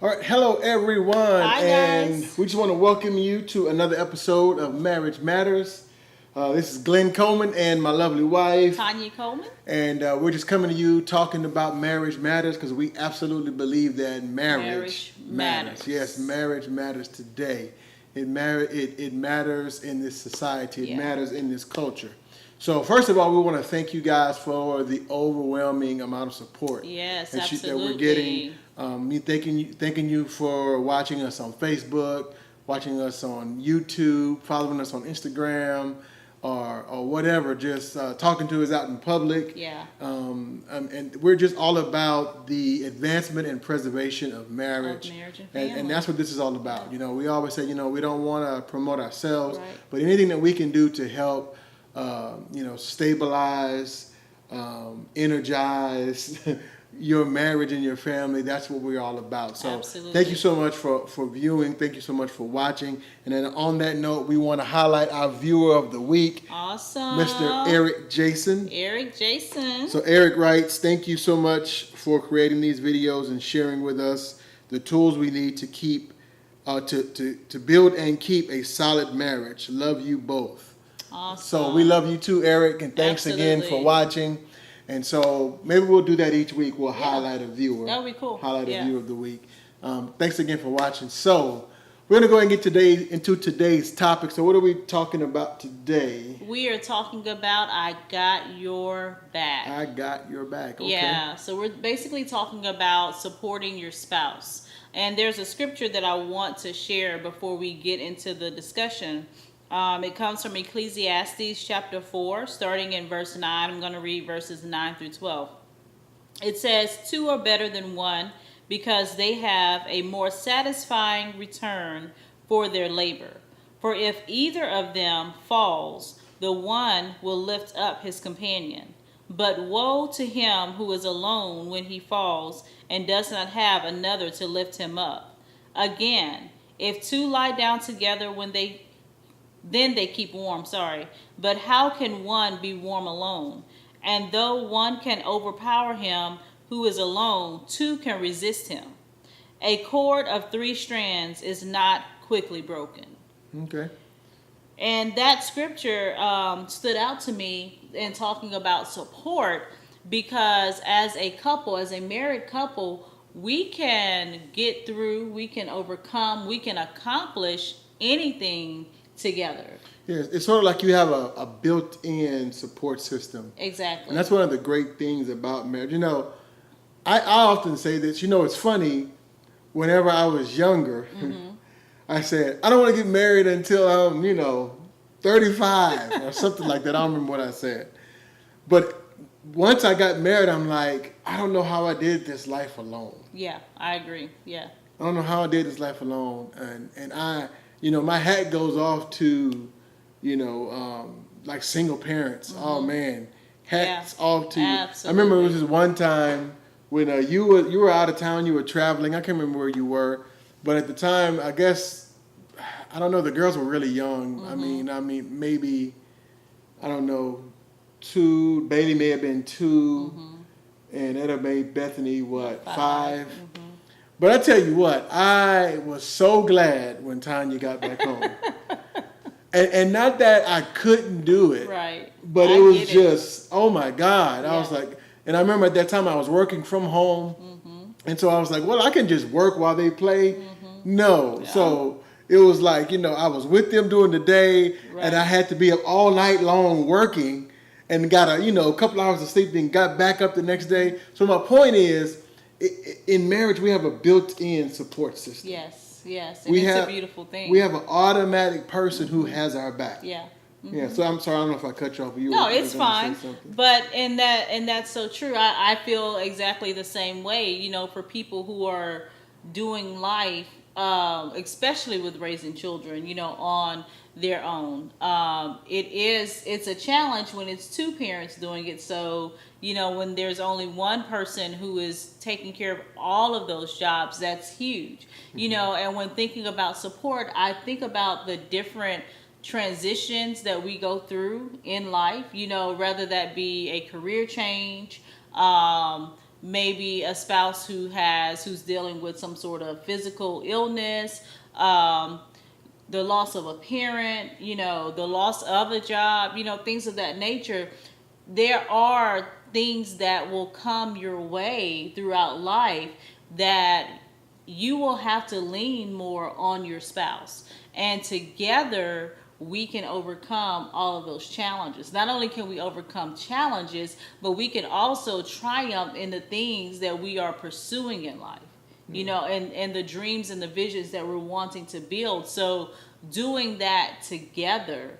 All right, hello everyone, Hi, and guys. we just want to welcome you to another episode of Marriage Matters. This is Glenn Coleman and my lovely wife, Tanya Coleman. and we're just coming to you talking about marriage matters because we absolutely believe that marriage matters. Yes, marriage matters today. It matters in this society. It Yeah. matters in this culture. So first of all, we want to thank you guys for the overwhelming amount of support Yes, that we're absolutely. getting. Thanking you for watching us on Facebook, watching us on YouTube, following us on Instagram, or whatever. Just talking to us out in public. Yeah. And we're just all about the advancement and preservation of marriage. Of marriage and family. And that's what this is all about. You know, we always say, we don't want to promote ourselves, Right. but anything that we can do to help, stabilize, energize your marriage and your family, that's what we're all about. So Absolutely. Thank you so much for viewing. Thank you so much for watching. And then on that note, we want to highlight our viewer of the week, Awesome. Mr. Eric Jason. Eric Jason. So Eric writes, thank you so much for creating these videos and sharing with us the tools we need to keep, to build and keep a solid marriage. Love you both. Awesome. So we love you too, Eric, and thanks again for Absolutely. watching. And so maybe we'll do that each week. We'll highlight a viewer. That would be cool. Highlight a Yeah. viewer of the week. Thanks again for watching. So we're going to go ahead and get into today's topic. So what are we talking about today? We are talking about I Got Your Back. I got your back. Okay. Yeah, so we're basically talking about supporting your spouse. And there's a scripture that I want to share before we get into the discussion. It comes from Ecclesiastes chapter 4, starting in verse 9. I'm going to read verses 9 through 12. It says, 2 are better than one because they have a more satisfying return for their labor. For if either of them falls, the one will lift up his companion. But woe to him who is alone when he falls and does not have another to lift him up. Again, if 2 lie down together then they keep warm, But how can one be warm alone? And though one can overpower him who is alone, 2 can resist him. A cord of 3 strands is not quickly broken. Okay. And that scripture stood out to me in talking about support, because as a couple, as a married couple, we can get through, we can overcome, we can accomplish anything together. Yeah, it's sort of like you have a built-in support system. Exactly. And that's one of the great things about marriage. I often say this. It's funny. Whenever I was younger, I said, I don't want to get married until I'm, 35 or something like that. I don't remember what I said. But once I got married, I'm like, I don't know how I did this life alone. Yeah, I agree. Yeah. I don't know how I did this life alone. And I, my hat goes off to, like single parents. Oh man, hats off to you. Absolutely. I remember it was this one time when you were out of town, you were traveling. I can't remember where you were, but at the time, I guess, I don't know, the girls were really young. I mean, maybe, I don't know, 2. Bailey may have been 2, and Etta made Bethany 5. But I tell you what, I was so glad when Tanya got back home. And not that I couldn't do it. Right. But I it was get it. just, oh my God. Yeah. I was like, and I remember at that time I was working from home. And so I was like, well, I can just work while they play. No. Yeah. So it was like, I was with them during the day, and I had to be up all night long working and got a couple hours of sleep, then got back up the next day. So my point is, in marriage, we have a built-in support system. Yes. And it's a beautiful thing. We have an automatic person who has our back. Yeah. Yeah. So I'm sorry, I don't know if I cut you off. No, it's fine. But and that's so true. I feel exactly the same way. For people who are doing life, especially with raising children, on their own. It's a challenge when it's 2 parents doing it. So, when there's only one person who is taking care of all of those jobs, that's huge. And when thinking about support, I think about the different transitions that we go through in life, whether that be a career change, maybe a spouse who's dealing with some sort of physical illness, um, the loss of a parent, the loss of a job, things of that nature. There are things that will come your way throughout life that you will have to lean more on your spouse. And together, we can overcome all of those challenges. Not only can we overcome challenges, but we can also triumph in the things that we are pursuing in life, and the dreams and the visions that we're wanting to build. So doing that together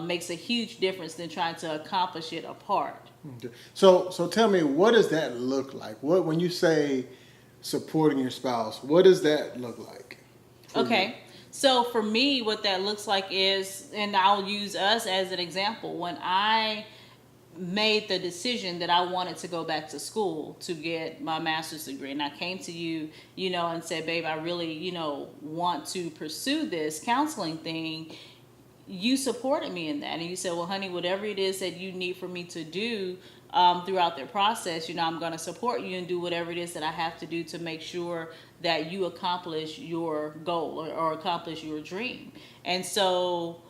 makes a huge difference than trying to accomplish it apart. Okay. So tell me, what does that look like? When you say supporting your spouse, what does that look like? Okay. So for me, what that looks like is, and I'll use us as an example, when I made the decision that I wanted to go back to school to get my master's degree, and I came to you, and said, babe, I really, want to pursue this counseling thing. You supported me in that, and you said, well, honey, whatever it is that you need for me to do throughout the process, I'm going to support you and do whatever it is that I have to do to make sure that you accomplish your goal or accomplish your dream. And so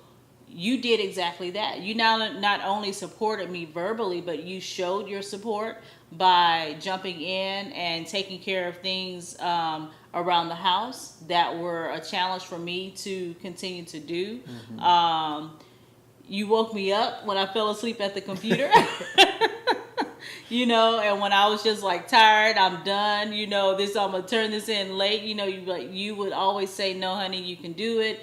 you did exactly that. You not only supported me verbally, but you showed your support by jumping in and taking care of things around the house that were a challenge for me to continue to do. Mm-hmm. You woke me up when I fell asleep at the computer. And when I was just like tired, I'm done, I'm gonna turn this in late, you would always say, no, honey, you can do it,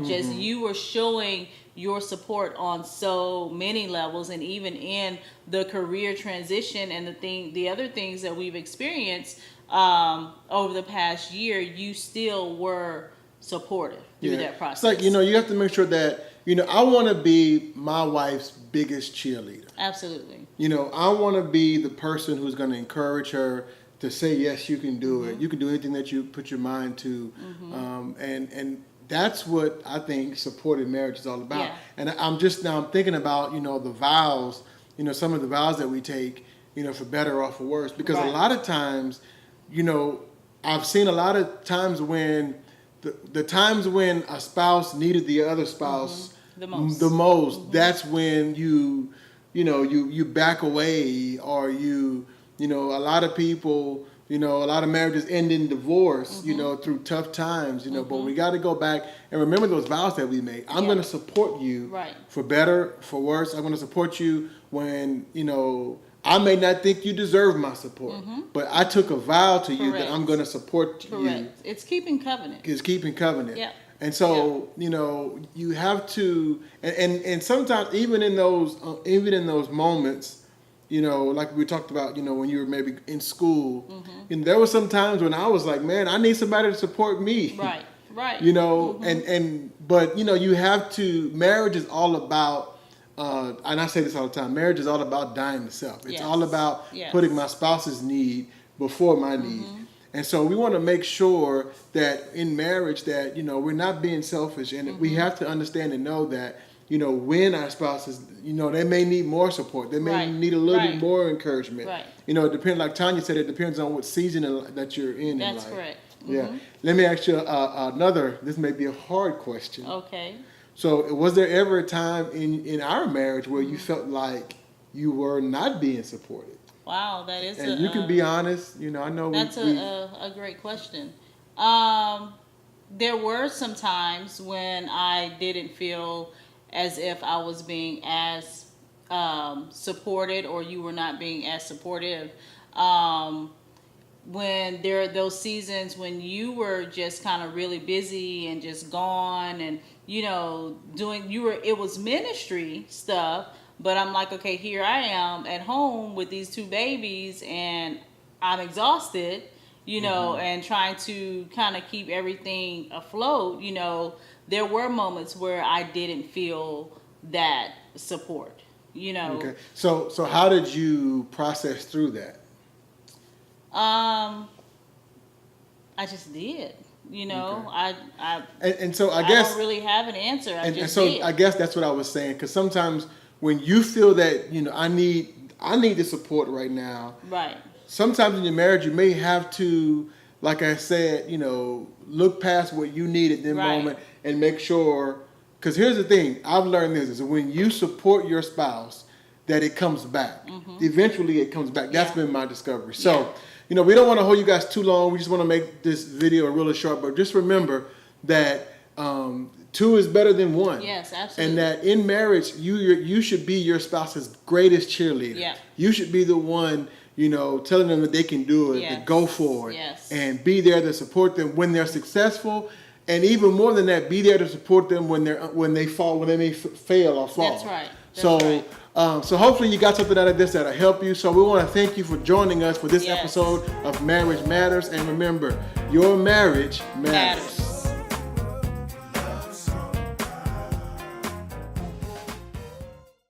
just you were showing your support on so many levels. And even in the career transition and the other things that we've experienced over the past year, you still were supportive through that process. It's like, you have to make sure that, I want to be my wife's biggest cheerleader. Absolutely. I want to be the person who's going to encourage her to say, yes, you can do it. You can do anything that you put your mind to. And that's what I think supported marriage is all about. Yeah. And I'm thinking about, the vows, some of the vows that we take, for better or for worse. Because a lot of times, I've seen a lot of times when the times when a spouse needed the other spouse the most, that's when you back away, or a lot of people, a lot of marriages end in divorce, through tough times, but we got to go back and remember those vows that we made. I'm going to support you for better, for worse. I'm going to support you when, I may not think you deserve my support, but I took a vow to you that I'm going to support you. It's keeping covenant. It's keeping covenant. Yeah. And so, you have to, and sometimes even in those moments, like we talked about, when you were maybe in school, and there were some times when I was like, man, I need somebody to support me. Right. But you have to, marriage is all about, and I say this all the time, marriage is all about dying to self. It's all about putting my spouse's need before my need. And so we want to make sure that in marriage that, we're not being selfish, and we have to understand and know that, when our spouses, they may need more support. They may need a little bit more encouragement. It depends, like Tanya said, it depends on what season that you're in life. That's correct. Yeah. Let me ask you another, this may be a hard question. Okay. So was there ever a time in our marriage where you felt like you were not being supported? Wow, that is. And you can be honest. I know that's a great question. There were some times when I didn't feel as if I was being as supported, or you were not being as supportive. When there are those seasons when you were just kind of really busy and just gone, and it was ministry stuff. But I'm like, okay, here I am at home with these two babies, and I'm exhausted, and trying to kind of keep everything afloat. There were moments where I didn't feel that support, Okay. So how did you process through that? I just did. Okay. And so I guess I don't really have an answer. I guess that's what I was saying, because sometimes when you feel that I need the support right now, right, sometimes in your marriage, you may have to, like I said, look past what you need at that moment and make sure. Because here's the thing, I've learned this, is when you support your spouse, that it comes back. Eventually it comes back. That's been my discovery. So, we don't want to hold you guys too long. We just want to make this video really short. But just remember that 2 is better than 1. Yes, absolutely. And that in marriage, you should be your spouse's greatest cheerleader. Yeah. You should be the one, telling them that they can do it, to go for it, and be there to support them when they're successful. And even more than that, be there to support them when they fall, when they may fail or fall. That's right. So hopefully you got something out of this that'll help you. So we want to thank you for joining us for this episode of Marriage Matters. And remember, your marriage matters.